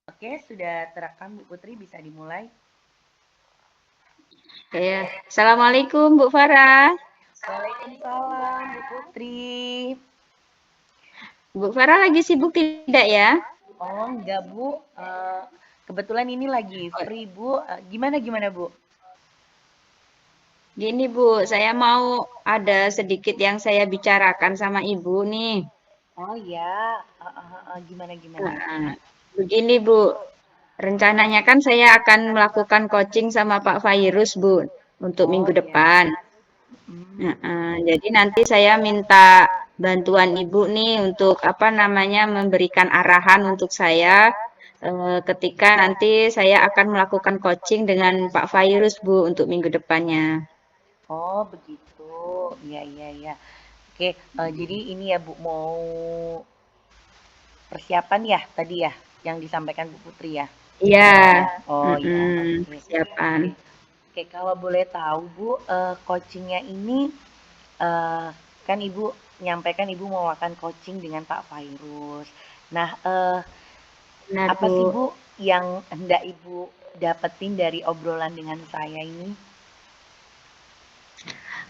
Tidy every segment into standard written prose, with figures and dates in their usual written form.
Oke, sudah terekam Bu Putri, bisa dimulai. Ya. Assalamualaikum Bu Farah. Waalaikumsalam Bu Putri. Bu Farah lagi sibuk tidak ya? Oh enggak Bu, kebetulan ini lagi free Bu. Gimana gimana Bu? Gini Bu, saya mau ada sedikit yang saya bicarakan sama Ibu nih. Oh ya, gimana gimana? Nah, begini Bu, rencananya kan saya akan melakukan coaching sama Pak Fairuz Bu untuk Oh minggu ya. depan. Hmm. Jadi nanti saya minta bantuan Ibu nih untuk apa namanya memberikan arahan untuk saya ketika nanti saya akan melakukan coaching dengan Pak Fairuz Bu untuk minggu depannya. Oh begitu. Iya iya iya. Oke, jadi ini ya Bu mau persiapan ya tadi ya yang disampaikan Bu Putri ya. Iya, Oh ya, oke. persiapan. Oke. Oke, kalau boleh tahu Bu, coachingnya ini eh, kan Ibu nyampaikan Ibu mau akan coaching dengan Pak Fairuz. Nah, Benar apa sih Bu. Bu yang hendak Ibu dapetin dari obrolan dengan saya ini?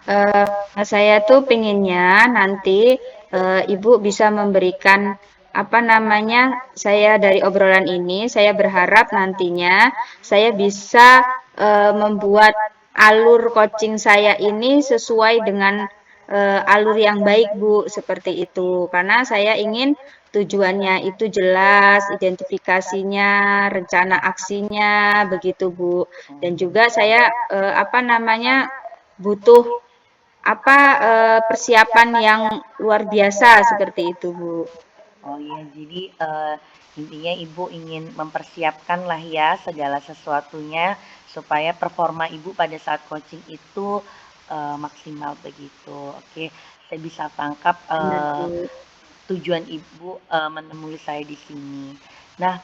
Eh, saya tuh pinginnya nanti Ibu bisa memberikan apa namanya, saya dari obrolan ini, saya berharap nantinya saya bisa membuat alur coaching saya ini sesuai dengan alur yang baik Bu, seperti itu. Karena saya ingin tujuannya itu jelas, identifikasinya, rencana aksinya, begitu Bu. Dan juga saya apa namanya butuh apa persiapan yang luar biasa seperti itu, Bu. Oh iya, jadi intinya Ibu ingin mempersiapkan lah ya segala sesuatunya supaya performa Ibu pada saat coaching itu maksimal begitu. Oke, saya bisa tangkap Benar, Bu. tujuan Ibu menemui saya di sini. Nah,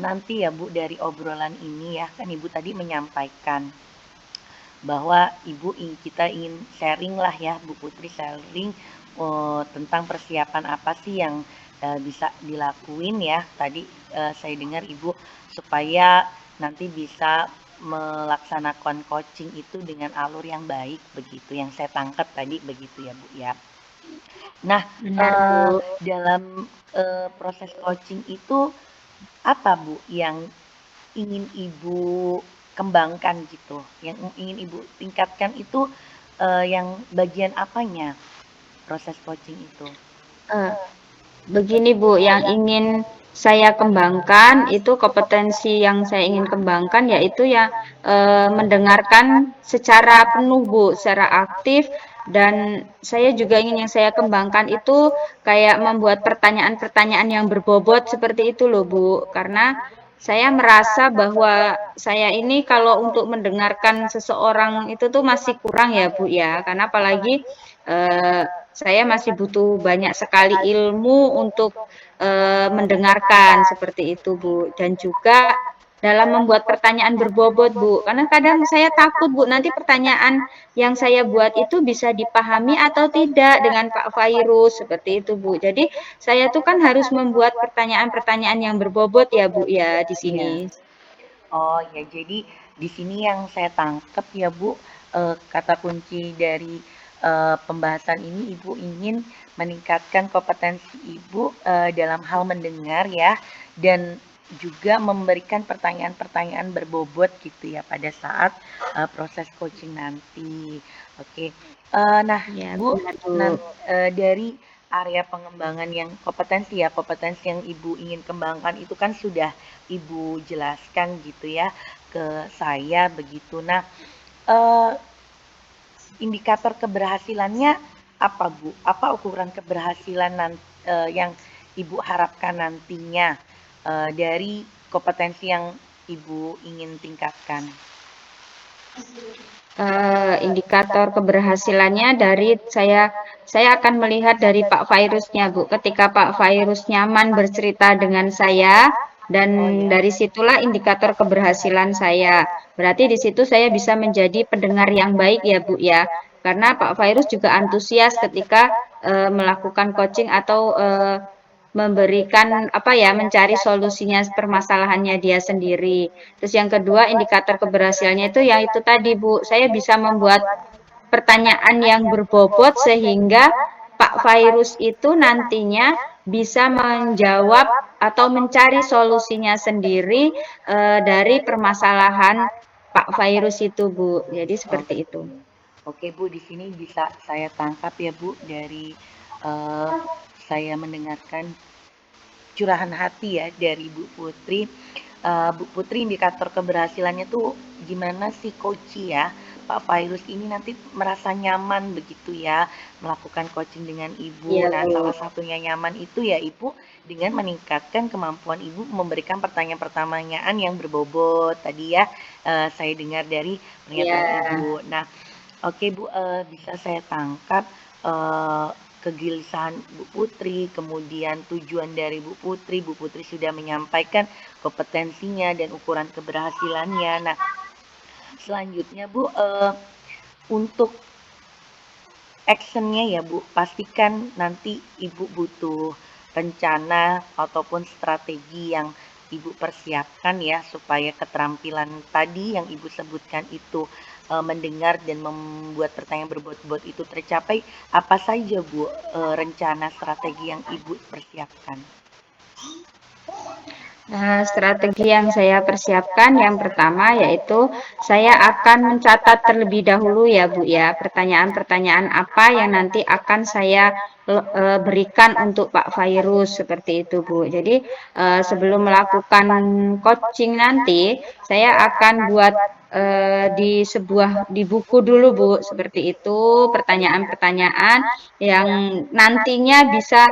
nanti ya Bu dari obrolan ini ya kan Ibu tadi menyampaikan bahwa kita ingin sharing lah ya Bu Putri sharing tentang persiapan apa sih yang bisa dilakuin ya tadi saya dengar Ibu supaya nanti bisa melaksanakan coaching itu dengan alur yang baik begitu yang saya tangkap tadi begitu ya Bu ya. Nah, Benar, Bu. dalam proses coaching itu apa Bu yang ingin Ibu kembangkan gitu, yang ingin Ibu tingkatkan itu yang bagian apanya proses coaching itu? Eh, Begini, Bu, yang ingin saya kembangkan itu kompetensi yang saya ingin kembangkan yaitu ya mendengarkan secara penuh, Bu, secara aktif dan saya juga ingin yang saya kembangkan itu kayak membuat pertanyaan-pertanyaan yang berbobot seperti itu loh, Bu. Karena saya merasa bahwa saya ini kalau untuk mendengarkan seseorang itu tuh masih kurang ya, Bu ya. Karena apalagi saya masih butuh banyak sekali ilmu untuk mendengarkan seperti itu, Bu. Dan juga dalam membuat pertanyaan berbobot, Bu. Karena kadang saya takut, Bu, nanti pertanyaan yang saya buat itu bisa dipahami atau tidak dengan Pak Fairuz seperti itu, Bu. Jadi saya tuh kan harus membuat pertanyaan-pertanyaan yang berbobot ya, Bu, ya di Iya. sini. Oh ya, jadi di sini yang saya tangkap ya Bu, kata kunci dari pembahasan ini Ibu ingin meningkatkan kompetensi Ibu dalam hal mendengar ya, dan juga memberikan pertanyaan-pertanyaan berbobot gitu ya pada saat proses coaching nanti. Oke, nah Ya, Bu, benar, Bu. dari area pengembangan yang kompetensi ya, kompetensi yang Ibu ingin kembangkan itu kan sudah Ibu jelaskan gitu ya ke saya begitu. Nah, eh, indikator keberhasilannya apa Bu? Apa ukuran keberhasilan yang Ibu harapkan nantinya dari kompetensi yang Ibu ingin tingkatkan? Indikator keberhasilannya dari saya akan melihat dari Pak Fairuznya, Bu. Ketika Pak Fairuz nyaman bercerita dengan saya dan Oh ya. dari situlah indikator keberhasilan saya. Berarti di situ saya bisa menjadi pendengar yang baik ya, Bu ya. Karena Pak Fairuz juga antusias ketika melakukan coaching atau memberikan apa ya, mencari solusinya permasalahannya dia sendiri. Terus yang kedua indikator keberhasilannya itu yang itu tadi Bu, saya bisa membuat pertanyaan yang berbobot sehingga Pak Virus itu nantinya bisa menjawab atau mencari solusinya sendiri dari permasalahan Pak Virus itu Bu. Jadi seperti Oke. itu. Oke Bu, di sini bisa saya tangkap ya Bu dari eh, saya mendengarkan curahan hati ya dari Bu Putri. Bu Putri, indikator keberhasilannya tuh gimana sih Coach ya? Pak Fairuz ini nanti merasa nyaman begitu ya melakukan coaching dengan Ibu. Iya Nah, Bu. salah satunya nyaman itu ya Ibu dengan meningkatkan kemampuan Ibu memberikan pertanyaan-pertanyaan yang berbobot. Tadi ya saya dengar dari pernyataan Iya. Ibu. Nah, oke Bu, bisa saya tangkap eh, kegelisahan Bu Putri, kemudian tujuan dari Bu Putri sudah menyampaikan kompetensinya dan ukuran keberhasilannya. Nah, selanjutnya Bu, untuk actionnya ya Bu, pastikan nanti Ibu butuh rencana ataupun strategi yang Ibu persiapkan ya supaya keterampilan tadi yang Ibu sebutkan itu mendengar dan membuat pertanyaan berbobot itu tercapai. Apa saja Bu rencana strategi yang Ibu persiapkan? Nah, strategi yang saya persiapkan yang pertama yaitu saya akan mencatat terlebih dahulu ya Bu ya, pertanyaan-pertanyaan apa yang nanti akan saya berikan untuk Pak Virus seperti itu Bu. Jadi sebelum melakukan coaching nanti, saya akan buat di buku dulu Bu, seperti itu pertanyaan-pertanyaan yang nantinya bisa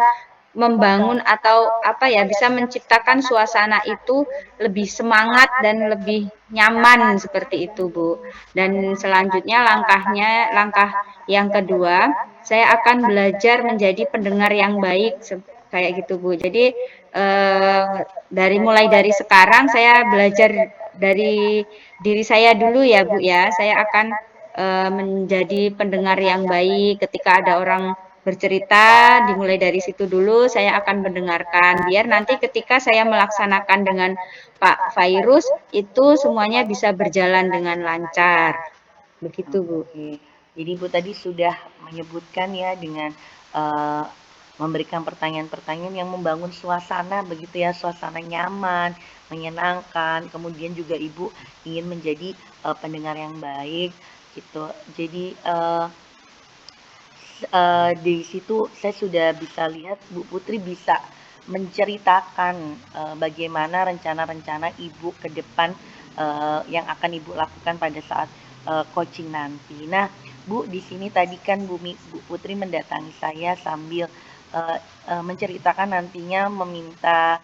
membangun atau apa ya bisa menciptakan suasana itu lebih semangat dan lebih nyaman seperti itu Bu. Dan selanjutnya langkah yang kedua saya akan belajar menjadi pendengar yang baik kayak gitu Bu. Jadi mulai dari sekarang saya belajar dari diri saya dulu ya Bu ya. Saya akan menjadi pendengar yang baik ketika ada orang bercerita, dimulai dari situ dulu saya akan mendengarkan biar nanti ketika saya melaksanakan dengan Pak Virus itu semuanya bisa berjalan dengan lancar. Begitu, Bu. Oke, jadi Ibu tadi sudah menyebutkan ya dengan eh, memberikan pertanyaan-pertanyaan yang membangun suasana begitu ya, suasana nyaman, menyenangkan. Kemudian juga Ibu ingin menjadi pendengar yang baik gitu. Jadi di situ saya sudah bisa lihat Bu Putri bisa menceritakan bagaimana rencana-rencana Ibu ke depan yang akan Ibu lakukan pada saat coaching nanti. Nah, Bu, di sini tadi kan Bu Putri mendatangi saya sambil menceritakan nantinya meminta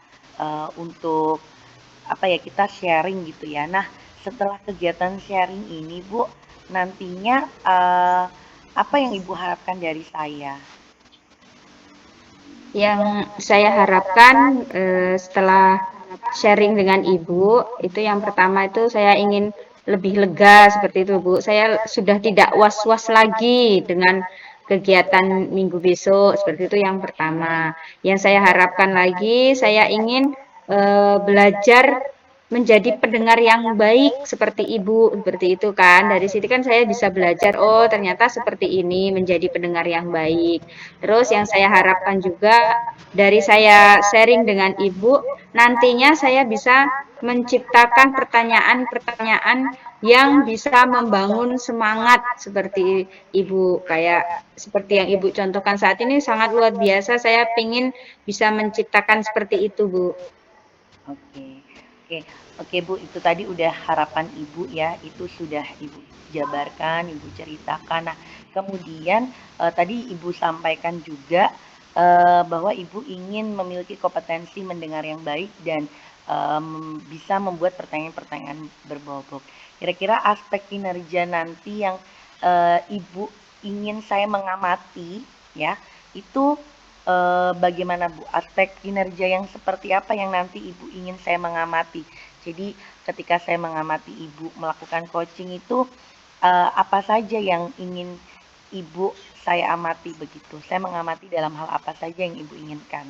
untuk apa ya kita sharing gitu ya. Nah, setelah kegiatan sharing ini, Bu, nantinya apa yang Ibu harapkan dari saya? Yang saya harapkan setelah sharing dengan Ibu, itu yang pertama itu saya ingin lebih lega seperti itu, Bu. Saya sudah tidak was-was lagi dengan kegiatan minggu besok, seperti itu yang pertama. Yang saya harapkan lagi, saya ingin belajar menjadi pendengar yang baik seperti Ibu, seperti itu kan. Dari situ kan saya bisa belajar, oh ternyata seperti ini menjadi pendengar yang baik. Terus yang saya harapkan juga dari saya sharing dengan Ibu, nantinya saya bisa menciptakan pertanyaan-pertanyaan yang bisa membangun semangat seperti Ibu. Kayak seperti yang Ibu contohkan saat ini sangat luar biasa. Saya ingin bisa menciptakan seperti itu, Bu. Oke, oke, oke Bu, itu tadi udah harapan Ibu ya, itu sudah Ibu jabarkan, Ibu ceritakan. Nah, kemudian tadi Ibu sampaikan juga bahwa Ibu ingin memiliki kompetensi mendengar yang baik dan bisa membuat pertanyaan-pertanyaan berbobot. Kira-kira aspek kinerja nanti yang Ibu ingin saya mengamati ya, itu bagaimana Bu aspek kinerja yang seperti apa yang nanti Ibu ingin saya mengamati. Jadi ketika saya mengamati Ibu melakukan coaching itu apa saja yang ingin Ibu saya amati begitu. Saya mengamati dalam hal apa saja yang Ibu inginkan.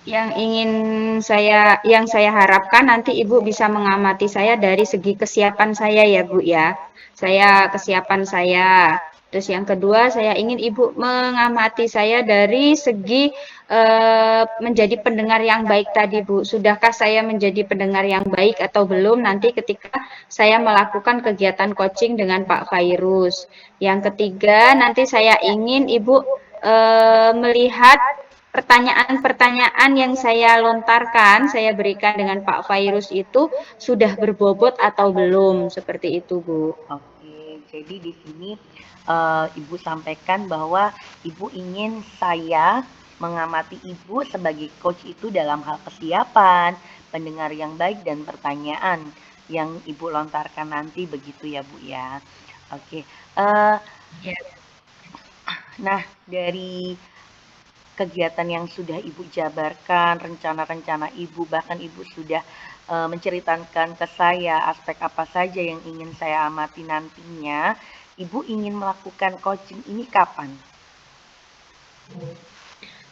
Yang saya harapkan nanti Ibu bisa mengamati saya dari segi kesiapan saya ya Bu ya. Kesiapan saya. Terus yang kedua, saya ingin Ibu mengamati saya dari segi menjadi pendengar yang baik tadi Bu. Sudahkah saya menjadi pendengar yang baik atau belum nanti ketika saya melakukan kegiatan coaching dengan Pak Fairuz. Yang ketiga, nanti saya ingin Ibu melihat pertanyaan-pertanyaan yang saya lontarkan, saya berikan dengan Pak Fairuz itu sudah berbobot atau belum, seperti itu, Bu. Oke, jadi di sini Ibu sampaikan bahwa Ibu ingin saya mengamati Ibu sebagai coach itu dalam hal kesiapan, pendengar yang baik, dan pertanyaan yang Ibu lontarkan nanti begitu ya Bu ya. Oke, Ya. nah dari kegiatan yang sudah Ibu jabarkan, rencana-rencana Ibu, bahkan Ibu sudah menceritakan ke saya aspek apa saja yang ingin saya amati nantinya. Ibu ingin melakukan coaching ini kapan?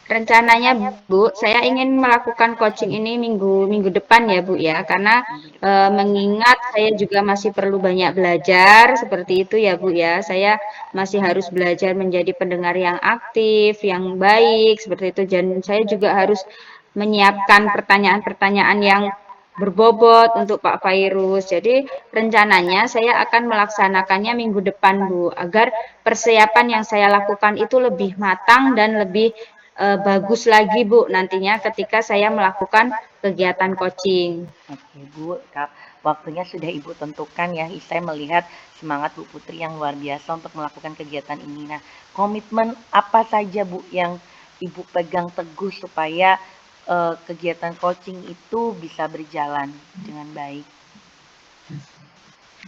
Rencananya Bu, saya ingin melakukan coaching ini minggu depan ya Bu ya, karena Minggu depan. mengingat saya juga masih perlu banyak belajar seperti itu ya Bu ya. Saya masih harus belajar menjadi pendengar yang aktif, yang baik seperti itu. Dan saya juga harus menyiapkan pertanyaan-pertanyaan yang berbobot untuk Pak Fairuz. Jadi rencananya saya akan melaksanakannya minggu depan Bu, agar persiapan yang saya lakukan itu lebih matang dan lebih bagus lagi Bu nantinya ketika saya melakukan kegiatan coaching. Oke Bu, waktunya sudah Ibu tentukan ya. Saya melihat semangat Bu Putri yang luar biasa untuk melakukan kegiatan ini. Nah, komitmen apa saja Bu yang Ibu pegang teguh supaya kegiatan coaching itu bisa berjalan dengan baik?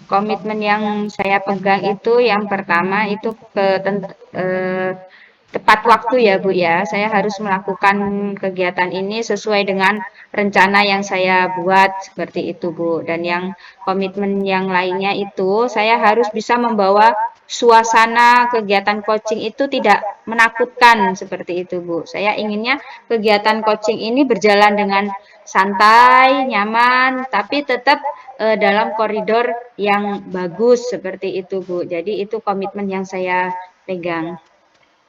Komitmen yang saya pegang itu yang pertama itu tepat waktu ya Bu ya. Saya harus melakukan kegiatan ini sesuai dengan rencana yang saya buat seperti itu Bu. Dan yang komitmen yang lainnya itu saya harus bisa membawa suasana kegiatan coaching itu tidak menakutkan seperti itu Bu. Saya inginnya kegiatan coaching ini berjalan dengan santai, nyaman, tapi tetap dalam koridor yang bagus seperti itu Bu. Jadi itu komitmen yang saya pegang.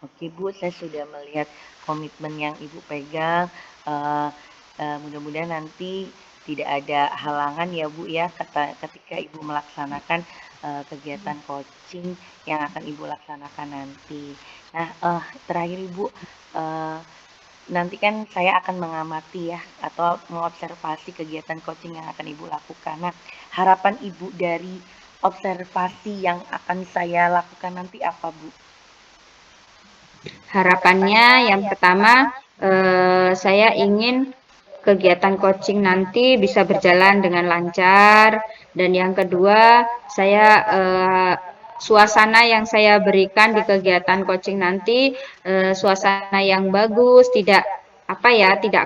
Oke Bu, saya sudah melihat komitmen yang Ibu pegang. Eh, mudah-mudahan nanti tidak ada halangan ya Bu ya ketika Ibu melaksanakan kegiatan coaching yang akan Ibu laksanakan nanti. Nah, terakhir Ibu, eh, nanti kan saya akan mengamati ya atau mengobservasi kegiatan coaching yang akan Ibu lakukan. Nah, harapan Ibu dari observasi yang akan saya lakukan nanti apa Bu? Harapannya yang pertama saya ingin kegiatan coaching nanti bisa berjalan dengan lancar dan yang kedua saya suasana yang saya berikan di kegiatan coaching nanti suasana yang bagus, tidak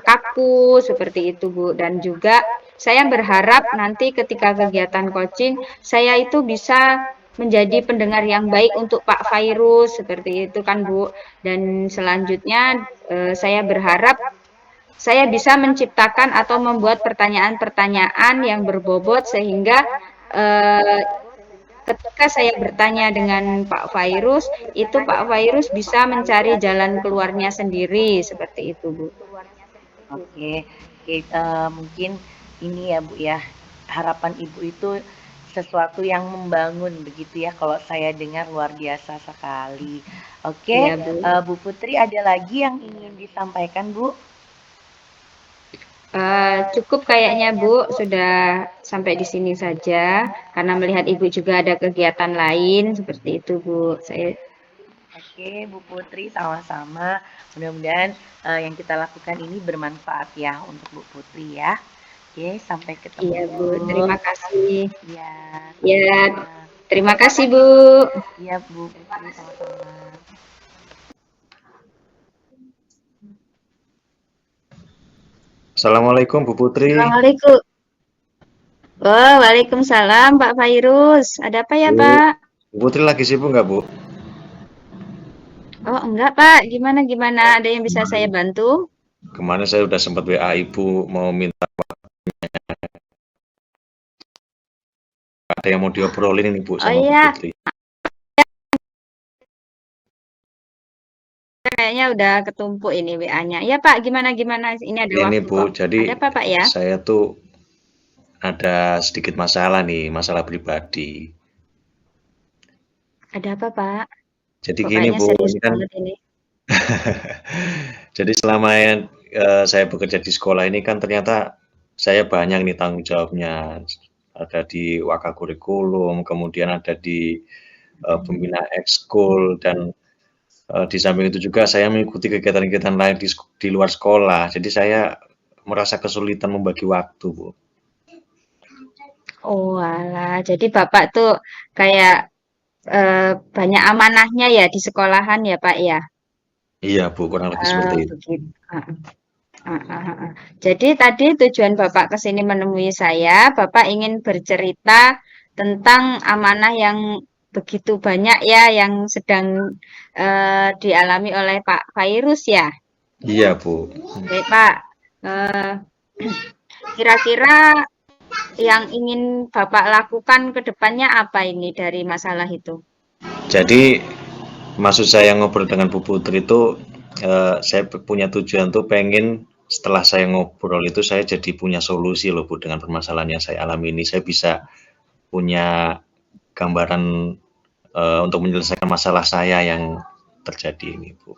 kaku seperti itu Bu. Dan juga saya berharap nanti ketika kegiatan coaching saya itu bisa menjadi pendengar yang baik untuk Pak Fairuz seperti itu kan Bu. Dan selanjutnya saya berharap saya bisa menciptakan atau membuat pertanyaan-pertanyaan yang berbobot sehingga eh, ketika saya bertanya dengan Pak Fairuz, itu Pak Fairuz bisa mencari jalan keluarnya sendiri seperti itu Bu. Oke, oke, mungkin ini ya Bu ya, harapan Ibu itu sesuatu yang membangun begitu ya kalau saya dengar luar biasa sekali. Oke, Iya Bu. Bu Putri ada lagi yang ingin disampaikan Bu? Cukup kayaknya Bu, sudah sampai di sini saja karena melihat Ibu juga ada kegiatan lain seperti itu Bu. Oke, Bu Putri sama-sama. Mudah-mudahan yang kita lakukan ini bermanfaat ya untuk Bu Putri ya. Oke, sampai Iya ketemu. Bu, terima kasih. Ya, Ya, sama-sama. terima kasih Bu. Iya, Bu Putri sama-sama. Assalamualaikum Bu Putri. Assalamualaikum. Oh, waalaikumsalam Pak Fairuz. Ada apa ya Bu, Pak? Bu Putri lagi sibuk nggak Bu? Oh, enggak Pak. Gimana gimana? Ada yang bisa saya bantu? Kemarin saya udah sempat WA Ibu mau minta ada yang mau diobrolin ini Bu Oh sama Bu iya, Putri. kayaknya udah ketumpuk ini WA-nya. Ya Pak, gimana gimana? Ini ada Ini waktu Bu, kok. jadi Ada apa Pak ya? saya tuh ada sedikit masalah nih, masalah pribadi. Ada apa Pak? Jadi Kok gini kayaknya Bu, serius ini kan banget ini. jadi selama yang saya bekerja di sekolah ini kan ternyata saya banyak nih tanggung jawabnya. Ada di Wakakurikulum, kemudian ada di pembina ekskul dan di samping itu juga saya mengikuti kegiatan-kegiatan lain di luar sekolah. Jadi saya merasa kesulitan membagi waktu, Bu. Oh alah, jadi Bapak tuh kayak banyak amanahnya ya di sekolahan ya Pak ya? Iya, Bu, kurang lebih seperti itu. Begitu. Heeh. Jadi tadi tujuan Bapak ke sini menemui saya, Bapak ingin bercerita tentang amanah yang begitu banyak ya yang sedang dialami oleh Pak Virus ya. Iya, Bu. Baik Pak, Eh, kira-kira yang ingin Bapak lakukan ke depannya apa ini dari masalah itu? Jadi maksud saya ngobrol dengan Bu Putri itu saya punya tujuan tuh pengen setelah saya ngobrol itu saya jadi punya solusi loh Bu dengan permasalahan yang saya alami ini. Saya bisa punya gambaran untuk menyelesaikan masalah saya yang terjadi ini, Bu.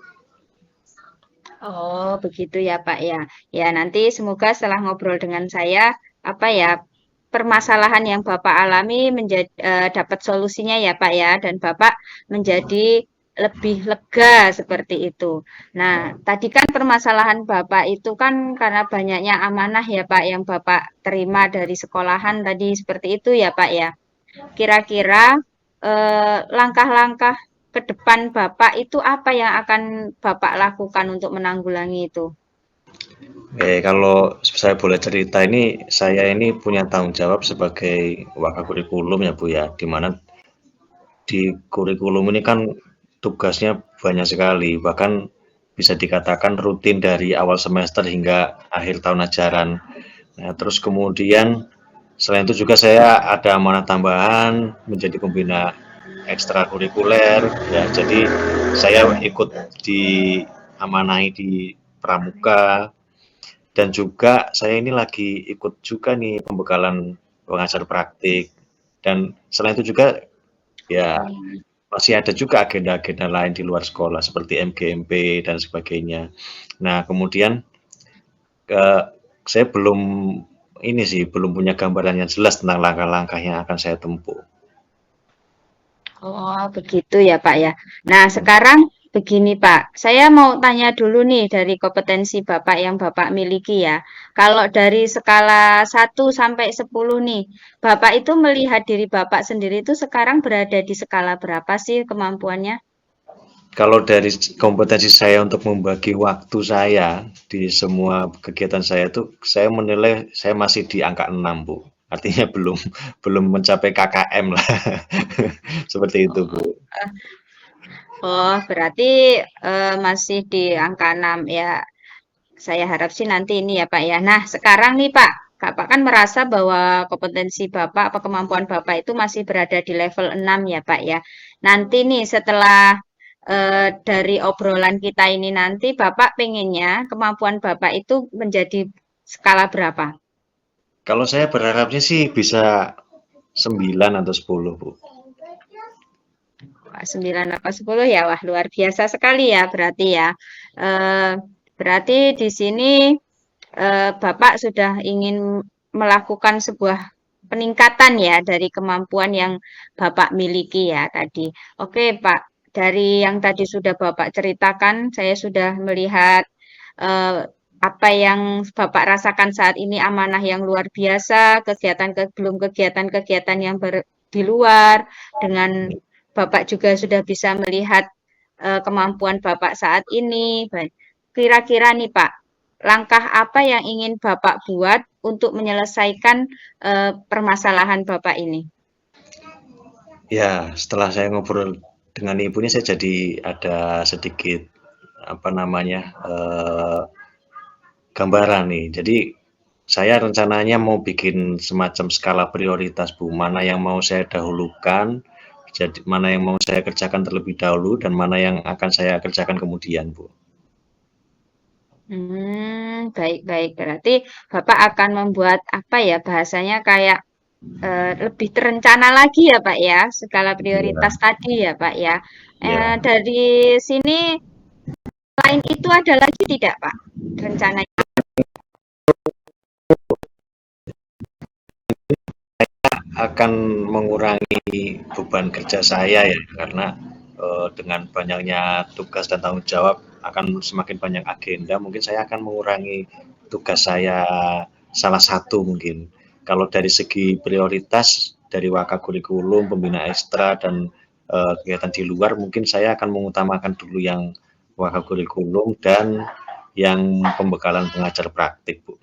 Oh, begitu ya, Pak ya. Ya, nanti semoga setelah ngobrol dengan saya, apa ya, permasalahan yang Bapak alami menjadi dapat solusinya ya, Pak ya, dan Bapak menjadi lebih lega seperti itu. Nah, tadi kan permasalahan Bapak itu kan karena banyaknya amanah ya, Pak, yang Bapak terima dari sekolahan tadi seperti itu ya, Pak ya. Kira-kira langkah-langkah ke depan Bapak itu apa yang akan Bapak lakukan untuk menanggulangi itu? Kalau saya boleh cerita ini, saya ini punya tanggung jawab sebagai wakakurikulum ya Bu ya, di mana di kurikulum ini kan tugasnya banyak sekali, bahkan bisa dikatakan rutin dari awal semester hingga akhir tahun ajaran. Nah, terus kemudian selain itu juga saya ada amanah tambahan menjadi pembina ekstrakurikuler ya. Jadi saya ikut diamanahi di pramuka dan juga saya ini lagi ikut juga nih pembekalan pengajar praktik dan selain itu juga ya masih ada juga agenda-agenda lain di luar sekolah seperti MGMP dan sebagainya. Nah, kemudian eh, saya belum punya gambaran yang jelas tentang langkah-langkah yang akan saya tempuh. Oh, begitu ya, Pak ya. Nah, sekarang begini, Pak. Saya mau tanya dulu nih dari kompetensi Bapak yang Bapak miliki ya. Kalau dari skala 1 sampai 10 nih, Bapak itu melihat diri Bapak sendiri itu sekarang berada di skala berapa sih kemampuannya? Kalau dari kompetensi saya untuk membagi waktu saya di semua kegiatan saya itu, saya menilai saya masih di angka 6, Bu. Artinya belum belum mencapai KKM lah. Seperti itu, Bu. Oh, berarti masih di angka 6 ya. Saya harap sih nanti ini ya Pak ya. Nah, sekarang nih Pak, Bapak kan merasa bahwa kompetensi Bapak apa kemampuan Bapak itu masih berada di level 6 ya Pak ya. Nanti nih setelah dari obrolan kita ini nanti Bapak pengennya kemampuan Bapak itu menjadi skala berapa? Kalau saya berharapnya sih bisa 9 atau 10, Bu. Wah, 9 apa 10 ya, wah luar biasa sekali ya berarti ya. Eh, berarti di sini Bapak sudah ingin melakukan sebuah peningkatan ya dari kemampuan yang Bapak miliki ya tadi. Oke, Pak. Dari yang tadi sudah Bapak ceritakan, saya sudah melihat eh, apa yang Bapak rasakan saat ini amanah yang luar biasa, belum kegiatan-kegiatan yang di luar, dengan Bapak juga sudah bisa melihat kemampuan Bapak saat ini. Kira-kira nih Pak, langkah apa yang ingin Bapak buat untuk menyelesaikan permasalahan Bapak ini? Ya, setelah saya ngobrol dengan ibu ini saya jadi ada sedikit apa namanya gambaran nih. Jadi saya rencananya mau bikin semacam skala prioritas, Bu. Mana yang mau saya dahulukan, jadi mana yang mau saya kerjakan terlebih dahulu dan mana yang akan saya kerjakan kemudian, Bu. Baik-baik. Berarti Bapak akan membuat apa ya bahasanya kayak lebih terencana lagi ya Pak ya, skala prioritas Iya, tadi ya Pak ya. iya. Dari sini lain itu ada lagi tidak Pak rencananya? Akan mengurangi beban kerja saya ya, karena dengan banyaknya tugas dan tanggung jawab akan semakin banyak agenda, mungkin saya akan mengurangi tugas saya salah satu mungkin. Kalau dari segi prioritas dari Wakakurikulum, pembina ekstra dan kegiatan di luar, mungkin saya akan mengutamakan dulu yang Wakakurikulum dan yang pembekalan pengajar praktik, Bu.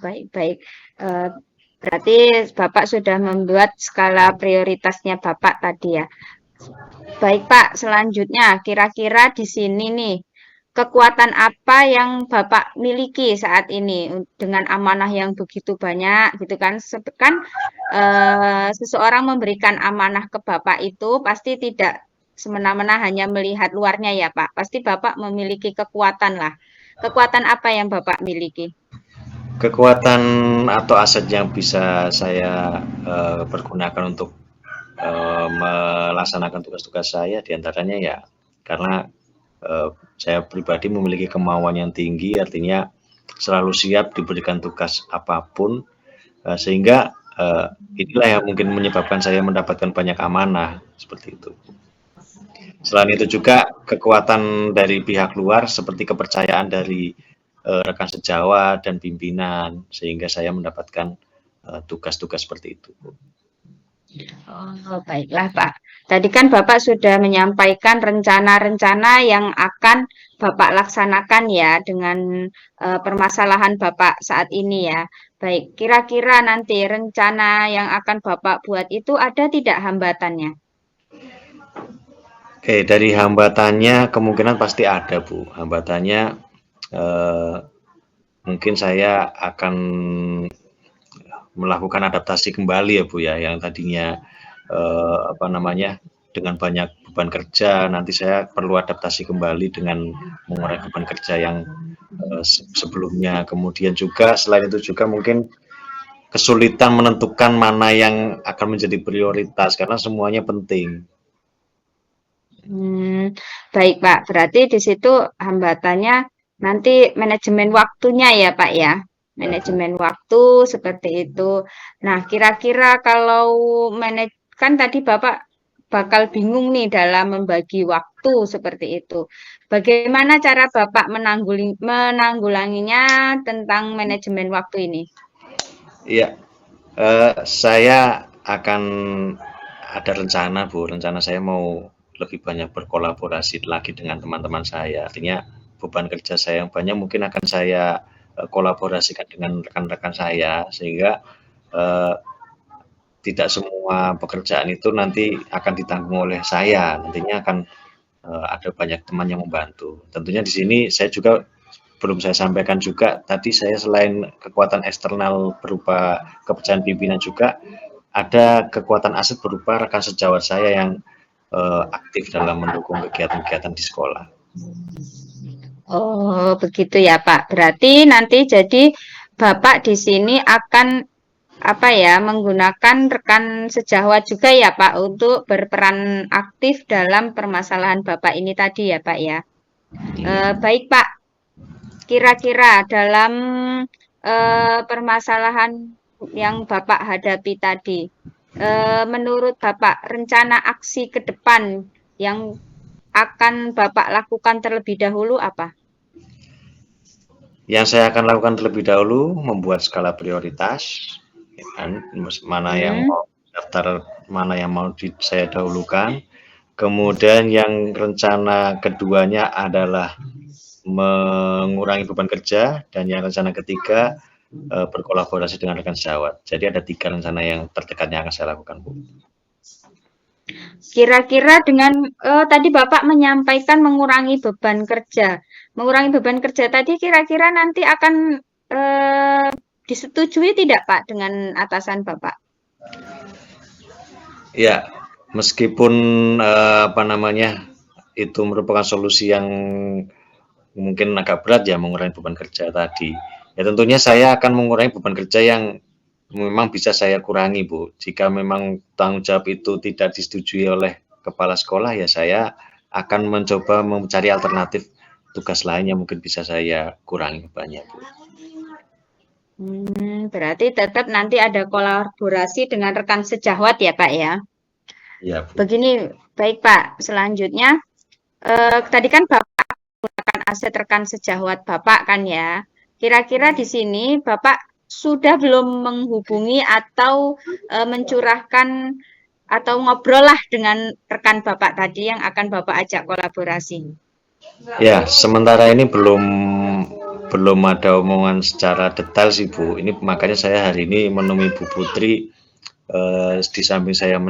Baik-baik. Berarti Bapak sudah membuat skala prioritasnya Bapak tadi ya. Baik Pak, selanjutnya kira-kira di sini nih, kekuatan apa yang Bapak miliki saat ini dengan amanah yang begitu banyak gitu kan? Kan seseorang memberikan amanah ke Bapak itu pasti tidak semena-mena hanya melihat luarnya ya Pak. Pasti Bapak memiliki kekuatan lah. Kekuatan apa yang Bapak miliki? Kekuatan atau aset yang bisa saya pergunakan untuk melaksanakan tugas-tugas saya diantaranya ya karena saya pribadi memiliki kemauan yang tinggi, artinya selalu siap diberikan tugas apapun, sehingga inilah yang mungkin menyebabkan saya mendapatkan banyak amanah seperti itu. Selain itu juga kekuatan dari pihak luar seperti kepercayaan dari rekan sejawat dan pimpinan, sehingga saya mendapatkan tugas-tugas seperti itu. Oh, baiklah Pak. Tadi kan Bapak sudah menyampaikan rencana-rencana yang akan Bapak laksanakan ya dengan permasalahan Bapak saat ini ya. Baik, kira-kira nanti rencana yang akan Bapak buat itu ada tidak hambatannya? Oke, dari hambatannya kemungkinan pasti ada, Bu. Hambatannya mungkin saya akan melakukan adaptasi kembali ya, Bu ya, yang tadinya apa namanya dengan banyak beban kerja, nanti saya perlu adaptasi kembali dengan mengurangi beban kerja yang sebelumnya. Kemudian juga selain itu juga mungkin kesulitan menentukan mana yang akan menjadi prioritas karena semuanya penting. Baik Pak, berarti di situ hambatannya nanti manajemen waktunya ya Pak ya. Ya, Bu. Manajemen waktu seperti itu. Nah, kira-kira kalau kan tadi Bapak bakal bingung nih dalam membagi waktu seperti itu. Bagaimana cara Bapak menanggulanginya tentang manajemen waktu ini? Iya, saya akan ada rencana, Bu. Rencana saya mau lebih banyak berkolaborasi lagi dengan teman-teman saya. Artinya beban kerja saya yang banyak mungkin akan saya kolaborasikan dengan rekan-rekan saya sehingga eh, tidak semua pekerjaan itu nanti akan ditanggung oleh saya. Nantinya akan ada banyak teman yang membantu. Tentunya di sini saya juga belum saya sampaikan juga tadi saya selain kekuatan eksternal berupa kepercayaan pimpinan juga ada kekuatan aset berupa rekan sejawat saya yang aktif dalam mendukung kegiatan-kegiatan di sekolah. Oh, begitu ya Pak. Berarti nanti jadi Bapak di sini akan apa ya menggunakan rekan sejawat juga ya Pak untuk berperan aktif dalam permasalahan Bapak ini tadi ya Pak ya. Baik Pak, kira-kira dalam permasalahan yang Bapak hadapi tadi, menurut Bapak rencana aksi ke depan yang akan Bapak lakukan terlebih dahulu apa? Yang saya akan lakukan terlebih dahulu membuat skala prioritas, ya kan, mana yang Hmm. mau daftar, mana yang mau saya dahulukan. Kemudian yang rencana keduanya adalah mengurangi beban kerja dan yang rencana ketiga berkolaborasi dengan rekan sejawat. Jadi ada 3 rencana yang terdekat yang akan saya lakukan, Bu. Kira-kira dengan tadi Bapak menyampaikan mengurangi beban kerja. Mengurangi beban kerja tadi kira-kira nanti akan disetujui tidak Pak dengan atasan Bapak? Ya, meskipun apa namanya itu merupakan solusi yang mungkin agak berat ya mengurangi beban kerja tadi. Ya tentunya saya akan mengurangi beban kerja yang memang bisa saya kurangi, Bu. Jika memang tanggung jawab itu tidak disetujui oleh kepala sekolah, ya saya akan mencoba mencari alternatif tugas lain yang mungkin bisa saya kurangi bebannya, Bu. Berarti tetap nanti ada kolaborasi dengan rekan sejawat ya Pak ya. Iya, Bu. Begini, baik Pak. Selanjutnya, tadi kan Bapak menggunakan aset rekan sejawat Bapak kan ya. Kira-kira di sini Bapak sudah belum menghubungi atau mencurahkan atau ngobrol lah dengan rekan Bapak tadi yang akan Bapak ajak kolaborasi? Ya, sementara ini belum ada omongan secara detail sih, Bu. Ini makanya saya hari ini menemui Bu Putri di samping saya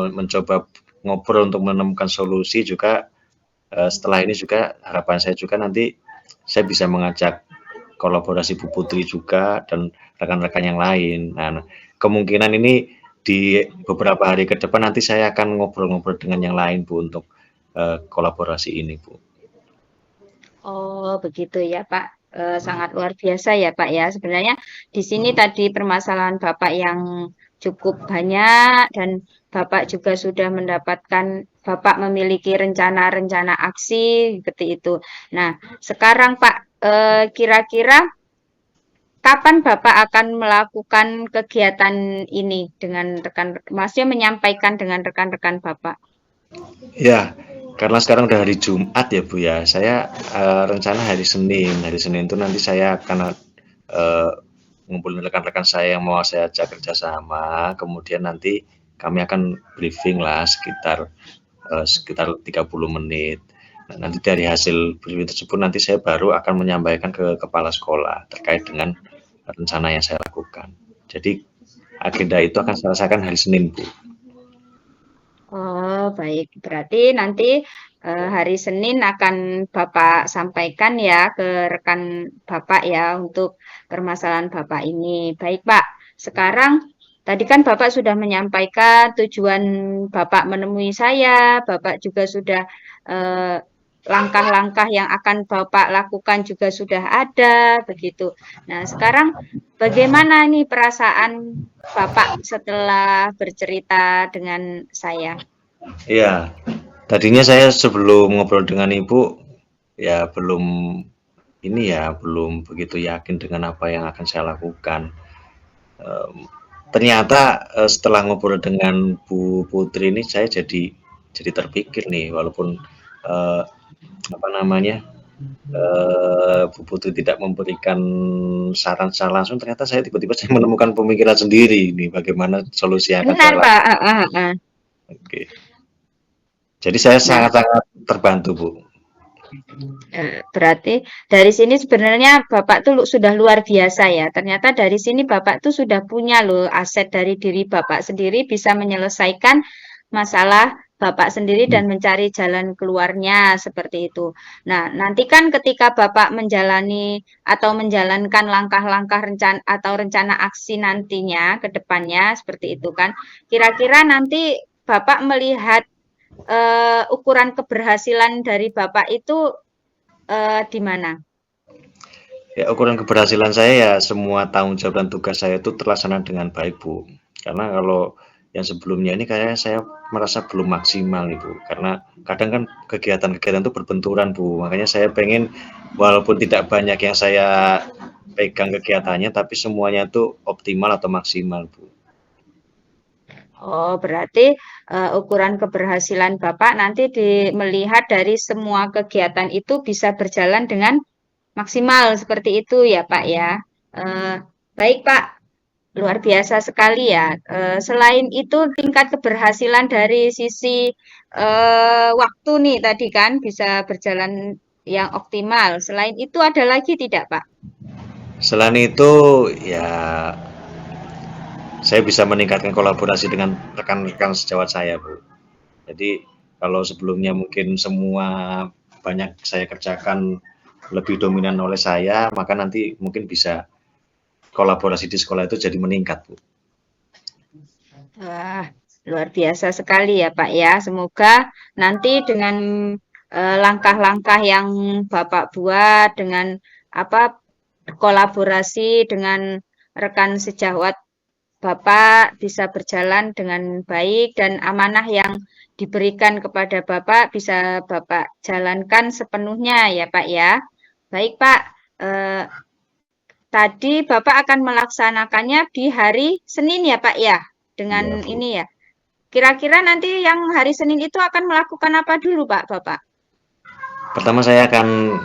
mencoba ngobrol untuk menemukan solusi juga setelah ini juga harapan saya juga nanti saya bisa mengajak kolaborasi Bu Putri juga dan rekan-rekan yang lain. Nah, kemungkinan ini di beberapa hari ke depan nanti saya akan ngobrol-ngobrol dengan yang lain, Bu, untuk kolaborasi ini, Bu. Oh, begitu ya, Pak. Sangat luar biasa ya, Pak ya. Sebenarnya di sini tadi permasalahan Bapak yang cukup banyak dan Bapak juga sudah mendapatkan Bapak memiliki rencana-rencana aksi seperti itu. Nah, sekarang Pak, kira-kira kapan Bapak akan melakukan kegiatan ini dengan rekan, maksudnya menyampaikan dengan rekan-rekan Bapak? Ya, karena sekarang udah hari Jumat ya, Bu ya. Saya rencana hari Senin. Hari Senin itu nanti saya akan ngumpulin rekan-rekan saya yang mau saya ajak kerjasama. Kemudian nanti kami akan briefing lah sekitar 30 menit. Nah, nanti dari hasil briefing tersebut nanti saya baru akan menyampaikan ke kepala sekolah terkait dengan rencana yang saya lakukan. Jadi agenda itu akan saya selesaikan hari Senin, Bu. Oh, baik. Berarti nanti hari Senin akan Bapak sampaikan ya ke rekan Bapak ya untuk permasalahan Bapak ini. Baik, Pak. Sekarang tadi kan Bapak sudah menyampaikan tujuan Bapak menemui saya, Bapak juga sudah eh, langkah-langkah yang akan Bapak lakukan juga sudah ada, begitu. Nah, sekarang bagaimana nih perasaan Bapak setelah bercerita dengan saya? Iya, tadinya saya sebelum ngobrol dengan Ibu ya belum begitu yakin dengan apa yang akan saya lakukan. Ternyata setelah ngobrol dengan Bu Putri ini saya jadi terpikir nih walaupun eh, apa namanya Bu Putri tidak memberikan saran secara langsung, ternyata saya tiba-tiba saya menemukan pemikiran sendiri nih bagaimana solusi yang akan saya Benar, lakukan. Pak. Oke. Jadi saya Nah, sangat-sangat terbantu, Bu. berarti dari sini sebenarnya Bapak tuh sudah luar biasa ya. Ternyata dari sini Bapak tuh sudah punya loh aset dari diri Bapak sendiri bisa menyelesaikan masalah Bapak sendiri dan mencari jalan keluarnya seperti itu. Nah, nanti kan ketika Bapak menjalani atau menjalankan langkah-langkah rencana atau rencana aksi nantinya ke depannya seperti itu kan. Kira-kira nanti Bapak melihat ukuran keberhasilan dari Bapak itu di mana? Ya, ukuran keberhasilan saya ya semua tanggung jawab dan tugas saya itu terlaksana dengan baik, Bu. Karena kalau yang sebelumnya ini kayak saya merasa belum maksimal nih, Bu. Karena kadang kan kegiatan-kegiatan itu berbenturan, Bu. Makanya saya pengen walaupun tidak banyak yang saya pegang kegiatannya, tapi semuanya itu optimal atau maksimal, Bu. Oh, berarti ukuran keberhasilan Bapak nanti melihat dari semua kegiatan itu bisa berjalan dengan maksimal seperti itu ya, Pak ya. Eh, baik, Pak. Luar biasa sekali ya. Selain itu tingkat keberhasilan dari sisi waktu nih tadi kan bisa berjalan yang optimal. Selain itu ada lagi tidak, Pak? Selain itu ya saya bisa meningkatkan kolaborasi dengan rekan-rekan sejawat saya, Bu. Jadi kalau sebelumnya mungkin semua banyak saya kerjakan lebih dominan oleh saya, maka nanti mungkin bisa kolaborasi di sekolah itu jadi meningkat, Bu. Wah, luar biasa sekali ya Pak ya. Semoga nanti dengan langkah-langkah yang Bapak buat dengan apa kolaborasi dengan rekan sejawat Bapak bisa berjalan dengan baik dan amanah yang diberikan kepada Bapak bisa Bapak jalankan sepenuhnya ya Pak ya. Baik Pak, eh, tadi Bapak akan melaksanakannya di hari Senin ya Pak ya, dengan Iya, Bu. ini ya. Kira-kira nanti yang hari Senin itu akan melakukan apa dulu Pak Bapak? Pertama saya akan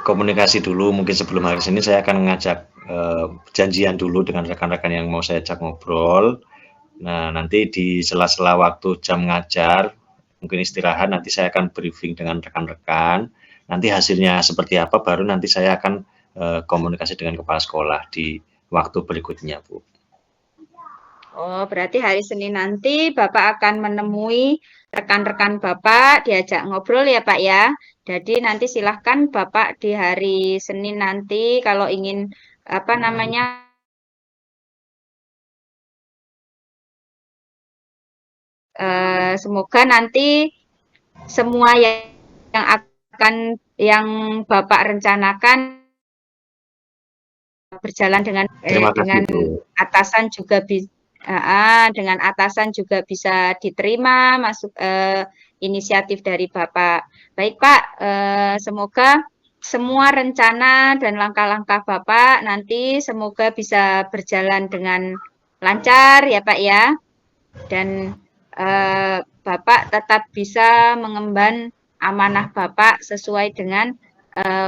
komunikasi dulu, mungkin sebelum hari Senin saya akan ngajak janjian dulu dengan rekan-rekan yang mau saya ajak ngobrol. Nah, nanti di sela-sela waktu jam ngajar, mungkin istirahat, nanti saya akan briefing dengan rekan-rekan. Nanti hasilnya seperti apa, baru nanti saya akan komunikasi dengan kepala sekolah di waktu berikutnya, Bu. Oh, berarti hari Senin nanti Bapak akan menemui rekan-rekan Bapak, diajak ngobrol ya Pak ya. Jadi nanti silahkan Bapak di hari Senin nanti kalau ingin apa namanya semoga nanti semua yang akan yang Bapak rencanakan berjalan Terima kasih, dengan Bu. atasan juga dengan atasan juga bisa diterima masuk inisiatif dari Bapak. Baik Pak, semoga semua rencana dan langkah-langkah Bapak nanti semoga bisa berjalan dengan lancar ya Pak ya. Dan Bapak tetap bisa mengemban amanah Bapak sesuai dengan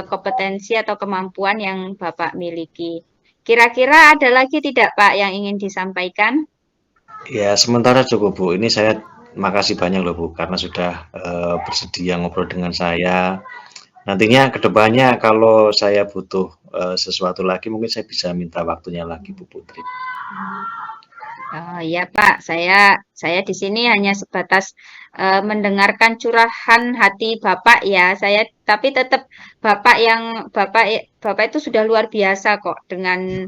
kompetensi atau kemampuan yang Bapak miliki. Kira-kira ada lagi tidak Pak yang ingin disampaikan? Ya, sementara cukup, Bu. Ini saya makasih banyak loh, Bu, karena sudah bersedia ngobrol dengan saya. Nantinya ke depannya kalau saya butuh sesuatu lagi, mungkin saya bisa minta waktunya lagi, Bu Putri. Oh iya Pak, saya di sini hanya sebatas mendengarkan curahan hati Bapak ya. Saya tapi tetap Bapak itu sudah luar biasa kok dengan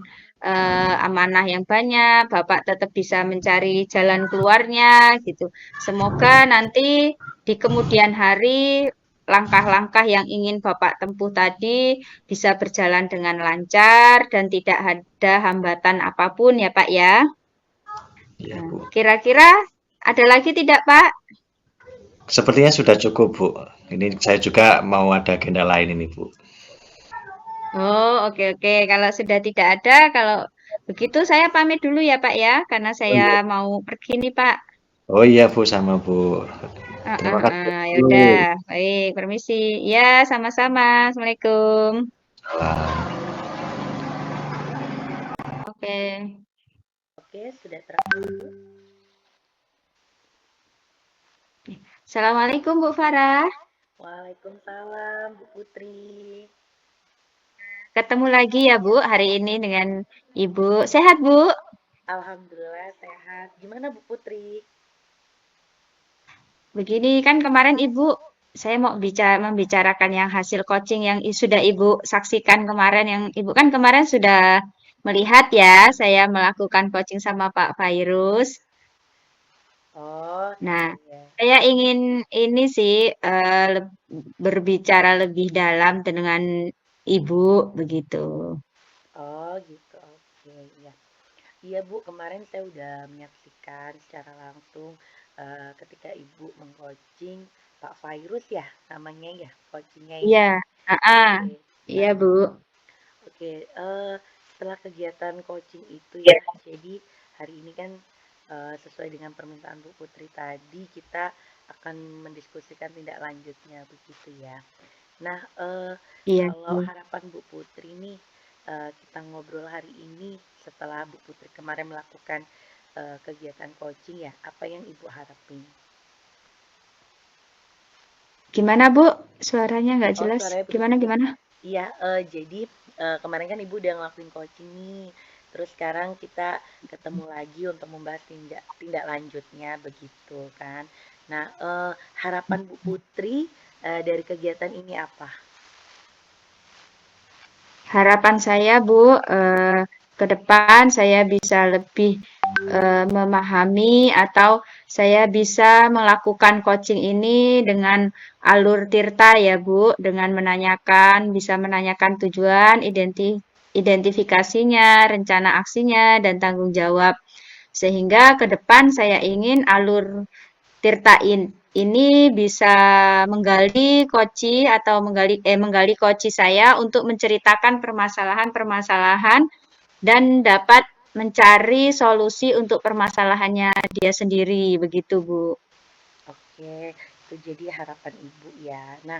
amanah yang banyak. Bapak tetap bisa mencari jalan keluarnya gitu. Semoga nanti di kemudian hari langkah-langkah yang ingin Bapak tempuh tadi bisa berjalan dengan lancar dan tidak ada hambatan apapun ya Pak ya. Ya, Nah, Bu. kira-kira ada lagi tidak, Pak? Sepertinya sudah cukup, Bu. Ini saya juga mau ada agenda lain ini, Bu. Oh, oke oke. Kalau sudah tidak ada, kalau begitu saya pamit dulu ya, Pak ya, karena Oh saya iya. mau pergi nih, Pak. Oh iya, Bu, sama Bu. Terima kasih, Ya Bu. udah, baik, permisi. Ya, sama-sama. Assalamualaikum. Salam. Oke. Oke, sudah terhubung. Assalamualaikum, Bu Farah. Waalaikumsalam, Bu Putri. Ketemu lagi ya, Bu, hari ini dengan Ibu. Sehat, Bu? Alhamdulillah sehat. Gimana Bu Putri? Begini kan kemarin Ibu, saya mau membicarakan yang hasil coaching yang sudah Ibu saksikan kemarin, yang Ibu kan kemarin sudah melihat ya, saya melakukan coaching sama Pak Virus. Oh, Nah, iya ya. saya ingin ini sih berbicara lebih dalam dengan Ibu begitu. Oh, gitu. Oke, iya. Iya Bu, kemarin saya udah menyaksikan secara langsung ketika Ibu mengcoaching Pak Virus ya namanya ya, coachingnya ya. Iya, Oke. iya Nah, Bu. oke. Setelah kegiatan coaching itu ya, jadi hari ini kan sesuai dengan permintaan Bu Putri tadi kita akan mendiskusikan tindak lanjutnya begitu ya. Nah, Iya kalau Bu. harapan Bu Putri nih kita ngobrol hari ini setelah Bu Putri kemarin melakukan kegiatan coaching ya, apa yang Ibu harapin? Gimana Bu? Suaranya nggak Oh, jelas. suaranya Gimana putus-putus. gimana? Iya, jadi kemarin kan Ibu udah ngelakuin coaching nih. Terus sekarang kita ketemu lagi untuk membahas tindak lanjutnya begitu kan. Nah, harapan Bu Putri dari kegiatan ini apa? Harapan saya, Bu, ke depan saya bisa lebih memahami atau saya bisa melakukan coaching ini dengan alur tirta ya, Bu, dengan bisa menanyakan tujuan, identifikasinya, rencana aksinya, dan tanggung jawab. Sehingga ke depan saya ingin alur Tirtain ini bisa menggali koci saya untuk menceritakan permasalahan-permasalahan dan dapat mencari solusi untuk permasalahannya dia sendiri begitu, Bu. Oke, itu jadi harapan Ibu ya. Nah,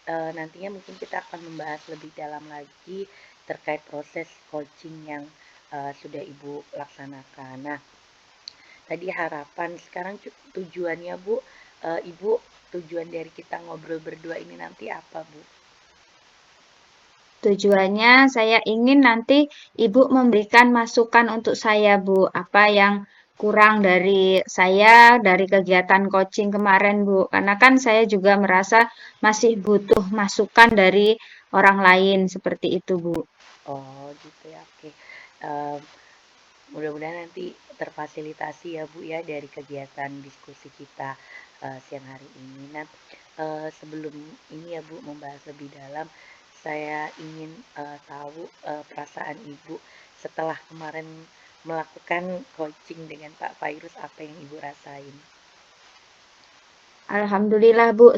nantinya mungkin kita akan membahas lebih dalam lagi terkait proses coaching yang sudah Ibu laksanakan. Nah, tadi harapan, sekarang tujuannya Bu, Ibu, tujuan dari kita ngobrol berdua ini nanti apa Bu? Tujuannya saya ingin nanti Ibu memberikan masukan untuk saya, Bu. Apa yang kurang dari saya dari kegiatan coaching kemarin, Bu. Karena kan saya juga merasa masih butuh masukan dari orang lain seperti itu, Bu. Oh gitu ya, oke. Em, Mudah-mudahan nanti terfasilitasi ya Bu ya dari kegiatan diskusi kita siang hari ini. Nah, sebelum ini ya Bu membahas lebih dalam, saya ingin tahu perasaan Ibu setelah kemarin melakukan coaching dengan Pak Fairuz, apa yang Ibu rasain? Alhamdulillah Bu,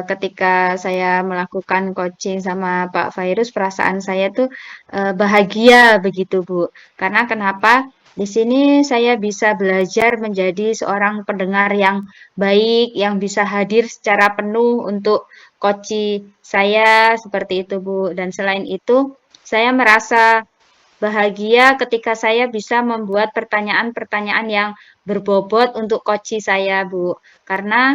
ketika saya melakukan coaching sama Pak Fairuz, perasaan saya tuh bahagia begitu Bu. Karena kenapa? Di sini saya bisa belajar menjadi seorang pendengar yang baik, yang bisa hadir secara penuh untuk coaching saya seperti itu Bu. Dan selain itu, saya merasa bahagia ketika saya bisa membuat pertanyaan-pertanyaan yang berbobot untuk coaching saya, Bu. Karena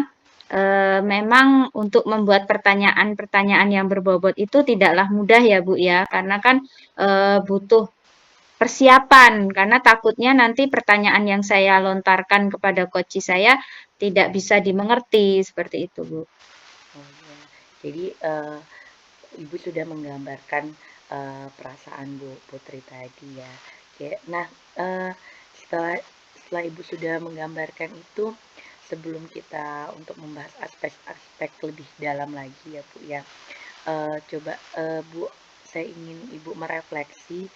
memang untuk membuat pertanyaan-pertanyaan yang berbobot itu tidaklah mudah ya, Bu ya. Karena kan butuh persiapan karena takutnya nanti pertanyaan yang saya lontarkan kepada coaching saya tidak bisa dimengerti seperti itu, Bu. Oh ya, jadi Ibu sudah menggambarkan perasaan Bu Putri tadi ya. Oke, nah setelah setelah Ibu sudah menggambarkan itu, sebelum kita untuk membahas aspek-aspek lebih dalam lagi ya Bu ya, coba Bu, saya ingin Ibu merefleksi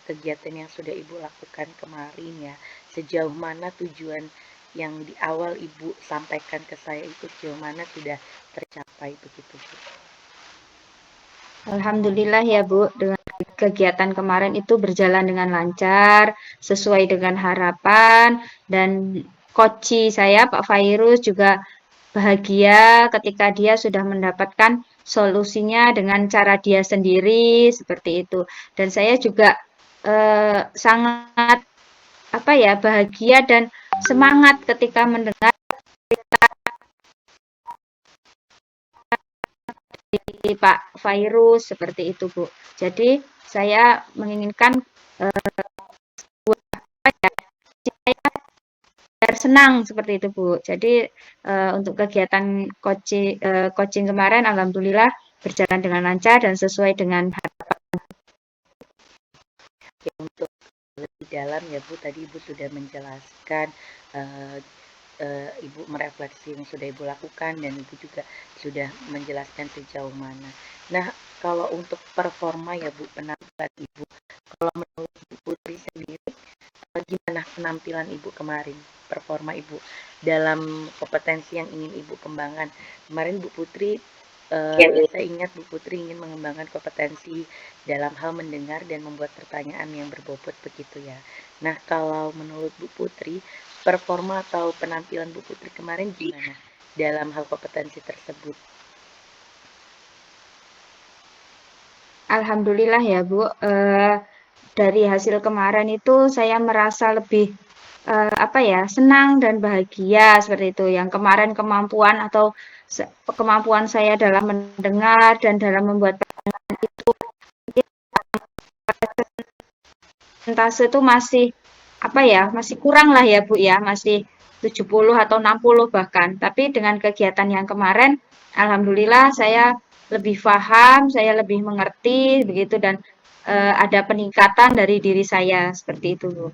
kegiatan yang sudah Ibu lakukan kemarin ya, sejauh mana tujuan yang di awal Ibu sampaikan ke saya itu sejauh mana sudah tercapai begitu Bu. Alhamdulillah ya Bu, dengan kegiatan kemarin itu berjalan dengan lancar, sesuai dengan harapan, dan coach saya Pak Fairuz juga bahagia ketika dia sudah mendapatkan solusinya dengan cara dia sendiri seperti itu. Dan saya juga sangat apa ya bahagia dan semangat ketika mendengar dari Pak Fairuz seperti itu Bu. Jadi saya menginginkan biar senang seperti itu Bu. Jadi untuk kegiatan coaching kemarin alhamdulillah berjalan dengan lancar dan sesuai dengan Untuk lebih dalam ya Bu, tadi Ibu sudah menjelaskan, uh, Ibu merefleksi yang sudah Ibu lakukan dan Ibu juga sudah menjelaskan sejauh mana. Nah, kalau untuk performa ya Bu, penampilan Ibu, kalau menurut Bu Putri sendiri, gimana penampilan Ibu kemarin, performa Ibu dalam kompetensi yang ingin Ibu kembangkan? Kemarin Bu Putri, saya ingat Bu Putri ingin mengembangkan kompetensi dalam hal mendengar dan membuat pertanyaan yang berbobot begitu ya. Nah, kalau menurut Bu Putri, performa atau penampilan Bu Putri kemarin gimana dalam hal kompetensi tersebut? alhamdulillah ya Bu. Dari hasil kemarin itu saya merasa lebih apa ya senang dan bahagia seperti itu. Yang kemarin kemampuan saya dalam mendengar dan dalam membuat persentase itu masih apa ya, masih kurang lah ya Bu ya, masih 70 atau 60 bahkan. Tapi dengan kegiatan yang kemarin, alhamdulillah saya lebih paham, saya lebih mengerti begitu dan ada peningkatan dari diri saya seperti itu Bu.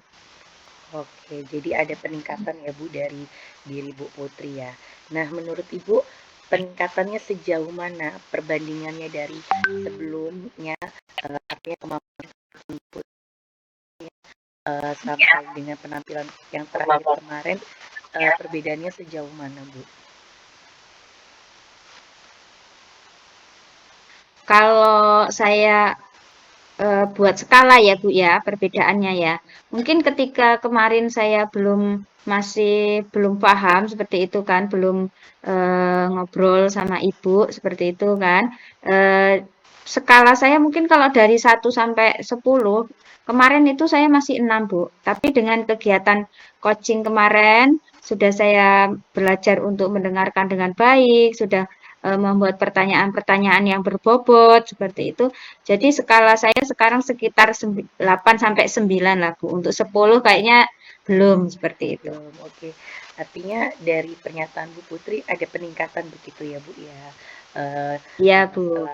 Oke, jadi ada peningkatan ya Bu dari diri Bu Putri ya. Nah, menurut Ibu peningkatannya sejauh mana perbandingannya dari sebelumnya, artinya kemampuan input sampai dengan penampilan yang terakhir kemarin, perbedaannya sejauh mana Bu? Kalau saya buat skala ya Bu ya, perbedaannya ya. Mungkin ketika kemarin saya masih belum paham seperti itu kan, belum ngobrol sama ibu seperti itu kan. Eh, Skala saya mungkin kalau dari 1 sampai 10, kemarin itu saya masih 6 Bu. Tapi dengan kegiatan coaching kemarin, sudah saya belajar untuk mendengarkan dengan baik, sudah membuat pertanyaan-pertanyaan yang berbobot seperti itu. Jadi skala saya sekarang sekitar 8 sampai 9 lah Bu. Untuk 10 kayaknya belum seperti itu. Belum, oke. Artinya dari pernyataan Bu Putri ada peningkatan begitu ya Bu ya. Eh, Iya Bu.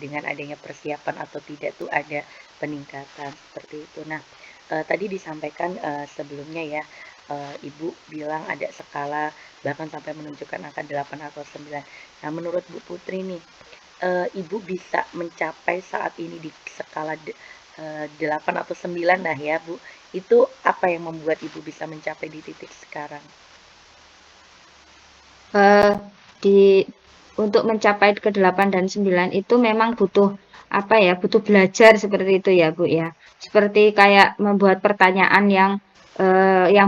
dengan adanya persiapan atau tidak tuh ada peningkatan seperti itu. Nah, tadi disampaikan sebelumnya ya, Ibu bilang ada skala bahkan sampai menunjukkan angka 8 atau 9. Nah, menurut Bu Putri nih, Ibu bisa mencapai saat ini di skala 8 atau 9 lah ya Bu. Itu apa yang membuat Ibu bisa mencapai di titik sekarang? Eh, di untuk mencapai ke 8 dan 9 itu memang butuh apa ya, butuh belajar seperti itu ya Bu ya. Seperti kayak membuat pertanyaan yang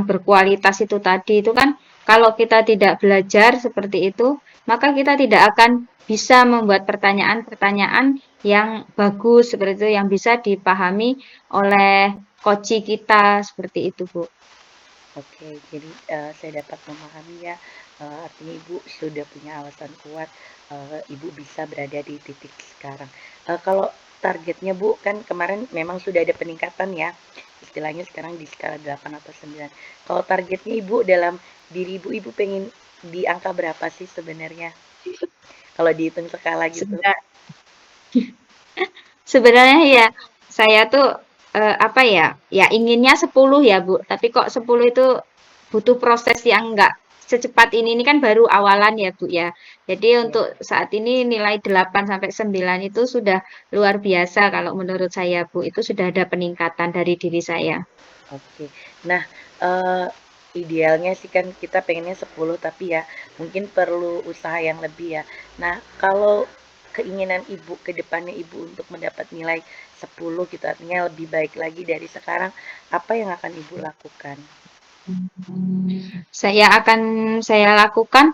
berkualitas itu tadi itu kan kalau kita tidak belajar seperti itu, maka kita tidak akan bisa membuat pertanyaan-pertanyaan yang bagus seperti itu yang bisa dipahami oleh coach kita seperti itu Bu. Oke, jadi saya dapat memahami ya, artinya Ibu sudah punya alasan kuat, Ibu bisa berada di titik sekarang. Kalau targetnya Bu, kan kemarin memang sudah ada peningkatan ya, istilahnya sekarang di skala 8 atau 9. Kalau targetnya Ibu dalam diri Ibu, Ibu pengen di angka berapa sih sebenarnya? Kalau dihitung skala gitu. Sebenarnya Sebenarnya ya, saya tuh, apa ya, ya inginnya 10 ya, Bu, tapi kok 10 itu butuh proses yang enggak secepat ini kan baru awalan ya, Bu, ya. Jadi Ya, untuk saat ini nilai 8 sampai 9 itu sudah luar biasa kalau menurut saya, Bu, itu sudah ada peningkatan dari diri saya. oke. Nah, eh, idealnya sih kan kita pengennya 10 tapi ya mungkin perlu usaha yang lebih ya. Nah, kalau keinginan Ibu ke depannya Ibu untuk mendapat nilai 10 gitu artinya lebih baik lagi dari sekarang, apa yang akan Ibu lakukan? Saya lakukan,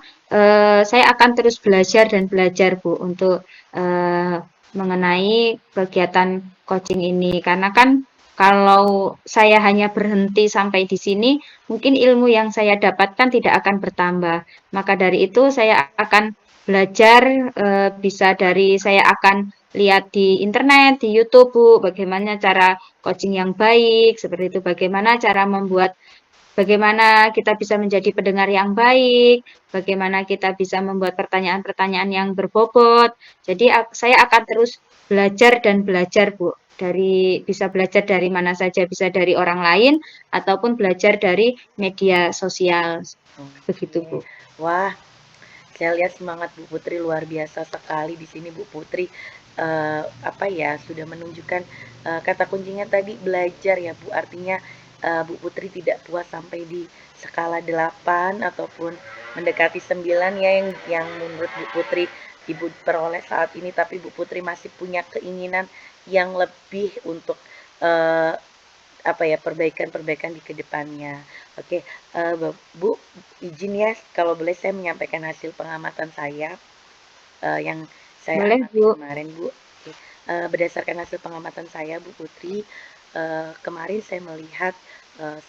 saya akan terus belajar dan belajar, Bu, untuk eh, mengenai kegiatan coaching ini. Karena kan kalau saya hanya berhenti sampai di sini, mungkin ilmu yang saya dapatkan tidak akan bertambah. Maka dari itu saya akan belajar, saya akan lihat di internet, di YouTube, Bu, bagaimana cara coaching yang baik, seperti itu, bagaimana kita bisa menjadi pendengar yang baik, bagaimana kita bisa membuat pertanyaan-pertanyaan yang berbobot. Jadi saya akan terus belajar dan belajar, Bu. Bisa belajar dari mana saja, bisa dari orang lain ataupun belajar dari media sosial. Begitu, Oke. Bu. Wah, saya lihat semangat Bu Putri luar biasa sekali di sini Bu Putri, apa ya, sudah menunjukkan, kata kuncinya tadi belajar ya Bu, artinya, Bu Putri tidak puas sampai di skala 8 ataupun mendekati 9 ya yang menurut Bu Putri Ibu peroleh saat ini, tapi Bu Putri masih punya keinginan yang lebih untuk, eee, apa ya, perbaikan-perbaikan di kedepannya. Oke, Bu, izin ya kalau boleh saya menyampaikan hasil pengamatan saya, yang saya Boleh, amati Bu. kemarin Bu. Oke, berdasarkan hasil pengamatan saya Bu Putri, kemarin saya melihat,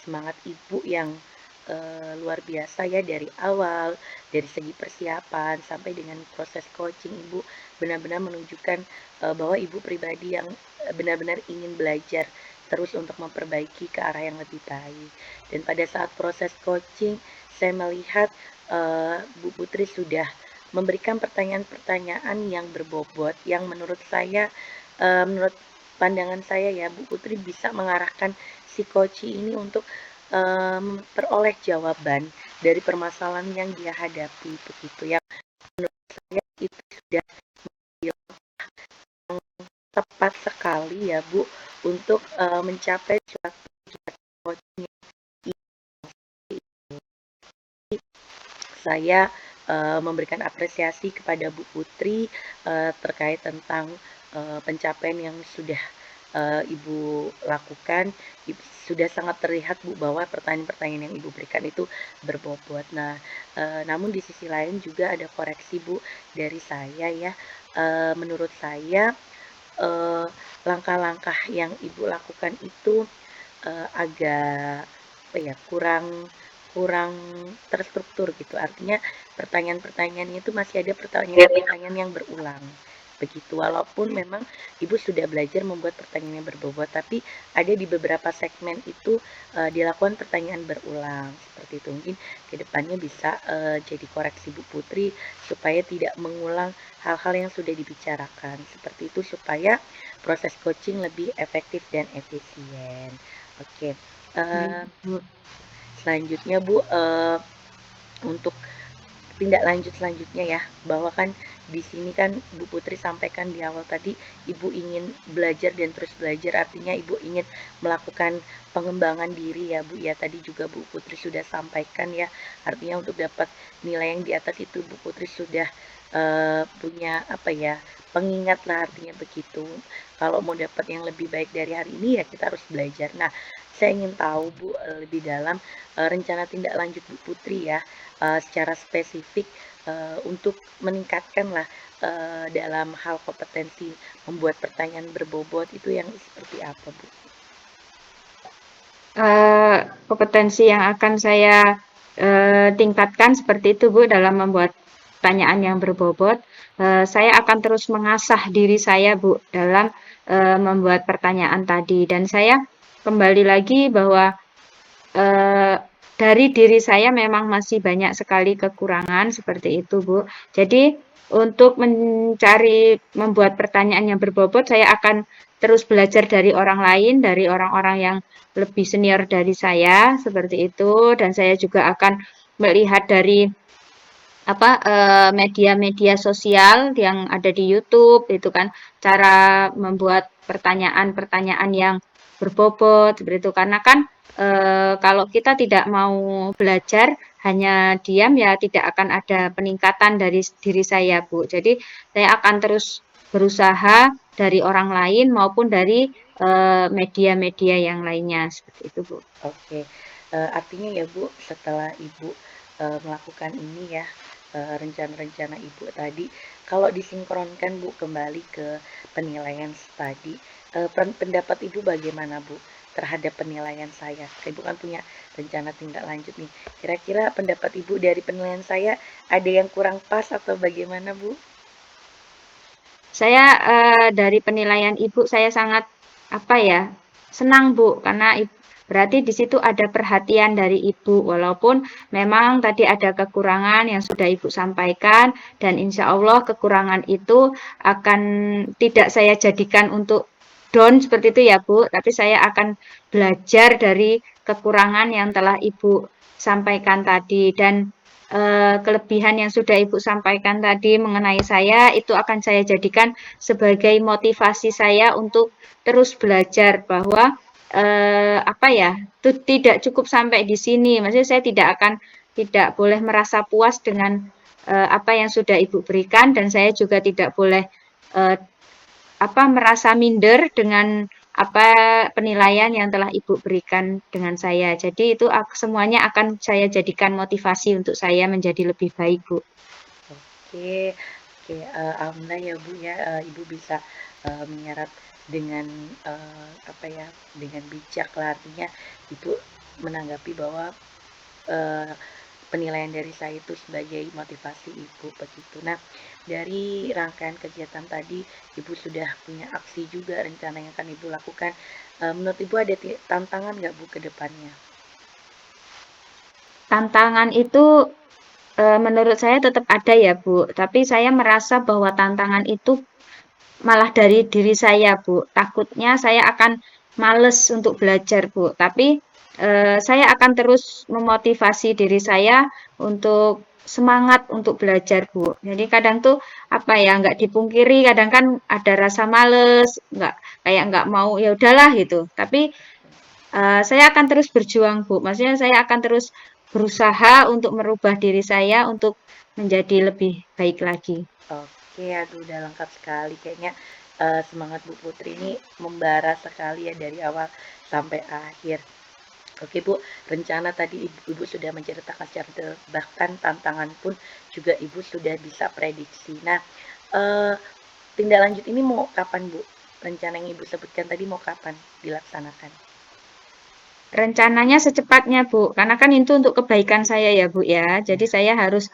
semangat Ibu yang, luar biasa ya dari awal, dari segi persiapan sampai dengan proses coaching Ibu benar-benar menunjukkan, bahwa Ibu pribadi yang, benar-benar ingin belajar terus untuk memperbaiki ke arah yang lebih baik. Dan pada saat proses coaching, saya melihat Bu Putri sudah memberikan pertanyaan-pertanyaan yang berbobot, yang menurut saya, menurut pandangan saya ya, Bu Putri bisa mengarahkan si coach ini untuk memperoleh jawaban dari permasalahan yang dia hadapi, begitu ya. Menurut saya itu sudah tepat sekali ya Bu untuk mencapai suatu coaching. Saya memberikan apresiasi kepada Bu Putri terkait tentang pencapaian yang sudah Ibu lakukan. Sudah sangat terlihat Bu bahwa pertanyaan-pertanyaan yang Ibu berikan itu berbobot. Nah, namun di sisi lain juga ada koreksi Bu dari saya ya. Menurut saya langkah-langkah yang Ibu lakukan itu agak apa ya, kurang terstruktur gitu. Artinya pertanyaan-pertanyaannya itu masih ada pertanyaan-pertanyaan yang berulang. Begitu, walaupun memang Ibu sudah belajar membuat pertanyaan yang berbobot, tapi ada di beberapa segmen itu dilakukan pertanyaan berulang. Seperti itu, mungkin kedepannya bisa jadi koreksi Bu Putri supaya tidak mengulang hal-hal yang sudah dibicarakan. Seperti itu supaya proses coaching lebih efektif dan efisien. Oke, selanjutnya Bu, untuk tindak lanjut selanjutnya ya, bahwa kan di sini kan Bu Putri sampaikan di awal tadi Ibu ingin belajar dan terus belajar, artinya Ibu ingin melakukan pengembangan diri ya Bu ya. Tadi juga Bu Putri sudah sampaikan ya, artinya untuk dapat nilai yang di atas itu Bu Putri sudah punya apa ya, pengingat lah, artinya begitu. Kalau mau dapat yang lebih baik dari hari ini ya kita harus belajar. Nah, saya ingin tahu Bu lebih dalam rencana tindak lanjut Bu Putri ya, secara spesifik untuk meningkatkanlah dalam hal kompetensi membuat pertanyaan berbobot itu yang seperti apa Bu? Kompetensi yang akan saya tingkatkan seperti itu Bu dalam membuat pertanyaan yang berbobot. Saya akan terus mengasah diri saya Bu dalam membuat pertanyaan tadi, dan saya kembali lagi bahwa dari diri saya memang masih banyak sekali kekurangan seperti itu Bu. Jadi untuk membuat pertanyaan yang berbobot, saya akan terus belajar dari orang lain, dari orang-orang yang lebih senior dari saya seperti itu, dan saya juga akan melihat dari media-media sosial yang ada di YouTube itu kan, cara membuat pertanyaan-pertanyaan yang berbobot seperti itu. Karena kan kalau kita tidak mau belajar hanya diam ya tidak akan ada peningkatan dari diri saya Bu. Jadi saya akan terus berusaha dari orang lain maupun dari media-media yang lainnya seperti itu Bu. Oke, artinya ya Bu, setelah Ibu melakukan ini ya, rencana-rencana Ibu tadi, kalau disinkronkan Bu kembali ke penilaian tadi, pendapat Ibu bagaimana Bu terhadap penilaian saya? Ibu kan punya rencana tindak lanjut nih. Kira-kira pendapat Ibu dari penilaian saya ada yang kurang pas atau bagaimana Bu? Saya dari penilaian Ibu saya sangat senang Bu karena berarti di situ ada perhatian dari Ibu walaupun memang tadi ada kekurangan yang sudah Ibu sampaikan, dan insya Allah kekurangan itu akan tidak saya jadikan untuk down seperti itu ya Bu, tapi saya akan belajar dari kekurangan yang telah Ibu sampaikan tadi, dan kelebihan yang sudah Ibu sampaikan tadi mengenai saya itu akan saya jadikan sebagai motivasi saya untuk terus belajar bahwa tidak cukup sampai di sini. Maksudnya saya tidak boleh merasa puas dengan apa yang sudah Ibu berikan, dan saya juga tidak boleh merasa minder dengan penilaian yang telah Ibu berikan dengan saya. Jadi itu semuanya akan saya jadikan motivasi untuk saya menjadi lebih baik, Bu. Oke, oke, alhamdulillah ya Bu ya, Ibu bisa menyerap dengan dengan bijak lah, artinya Ibu menanggapi bahwa penilaian dari saya itu sebagai motivasi Ibu begitu. Nah, dari rangkaian kegiatan tadi Ibu sudah punya aksi juga rencana yang akan Ibu lakukan. Menurut Ibu ada tantangan nggak Bu ke depannya? Tantangan itu menurut saya tetap ada ya Bu, tapi saya merasa bahwa tantangan itu malah dari diri saya Bu. Takutnya saya akan males untuk belajar Bu, tapi saya akan terus memotivasi diri saya untuk semangat untuk belajar Bu. Jadi kadang tuh apa ya, nggak dipungkiri, kadang kan ada rasa males, nggak mau ya udahlah gitu. Tapi saya akan terus berjuang, Bu. Maksudnya saya akan terus berusaha untuk merubah diri saya untuk menjadi lebih baik lagi. Oke, aduh udah lengkap sekali. Kayaknya semangat Bu Putri ini membara sekali ya dari awal sampai akhir. Oke Bu, rencana tadi Ibu sudah menceritakan secara detail, bahkan tantangan pun juga Ibu sudah bisa prediksi. Nah, eh, tindak lanjut ini mau kapan Bu? Rencana yang Ibu sebutkan tadi mau kapan dilaksanakan? Rencananya secepatnya, Bu, karena kan itu untuk kebaikan saya ya, Bu ya. Jadi saya harus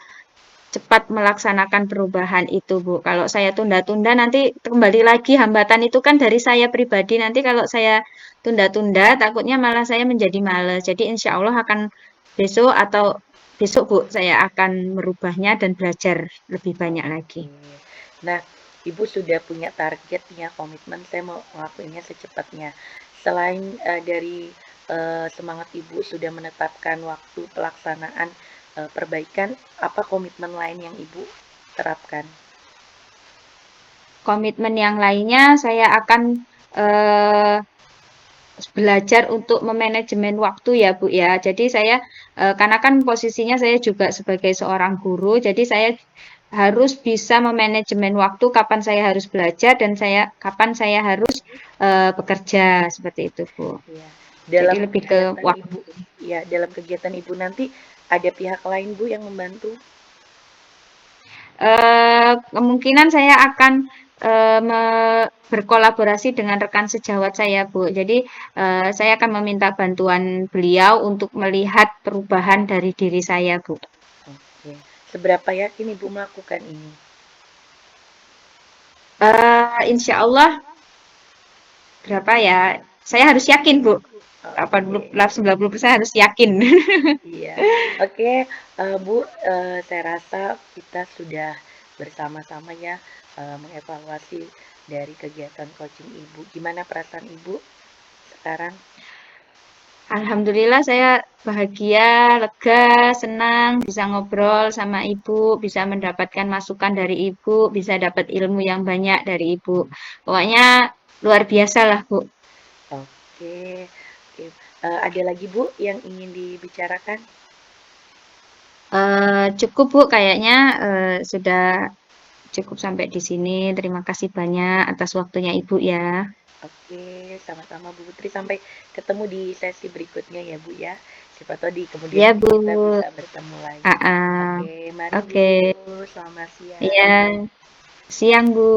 cepat melaksanakan perubahan itu, Bu. Kalau saya tunda-tunda nanti kembali lagi hambatan itu kan dari saya pribadi. Nanti kalau saya tunda-tunda, takutnya malah saya menjadi males. Jadi insya Allah akan besok atau besok, Bu, saya akan merubahnya dan belajar lebih banyak lagi. Oke. Nah, Ibu sudah punya target, punya komitmen, saya mau ngelakuinnya secepatnya. Selain dari semangat Ibu sudah menetapkan waktu pelaksanaan perbaikan, apa komitmen lain yang Ibu terapkan? Komitmen yang lainnya, saya akan eh, belajar untuk memanajemen waktu ya Bu ya. Jadi saya karena kan posisinya saya juga sebagai seorang guru, jadi saya harus bisa memanajemen waktu kapan saya harus belajar dan kapan saya harus bekerja seperti itu Bu. Ya, Jadi dalam lebih ke kegiatan waktu. Ibu, ya dalam kegiatan Ibu nanti ada pihak lain Bu yang membantu? Kemungkinan saya akan berkolaborasi dengan rekan sejawat saya, Bu. Jadi, saya akan meminta bantuan beliau untuk melihat perubahan dari diri saya, Bu. Oke. Seberapa yakin Ibu melakukan ini? Insya Allah, berapa ya? Saya harus yakin, Bu. Oke. 80-90% harus yakin. Iya. Oke, Bu, saya rasa kita sudah bersama-sama ya mengevaluasi dari kegiatan coaching Ibu. Gimana perasaan Ibu sekarang? Alhamdulillah saya bahagia, lega, senang bisa ngobrol sama Ibu, bisa mendapatkan masukan dari Ibu, bisa dapat ilmu yang banyak dari Ibu. Pokoknya luar biasa lah, Bu. Oke. Oke. Ada lagi Bu yang ingin dibicarakan? Cukup Bu, kayaknya sudah cukup sampai di sini. Terima kasih banyak atas waktunya Ibu ya. Oke, sama-sama Bu Putri. Sampai ketemu di sesi berikutnya ya Bu ya. Siapa tahu di kemudian Ya hari Bu. kita bisa bertemu lagi. Ah, ah. Oke, mari Bu. Oke. Selamat siang. Iya, siang Bu.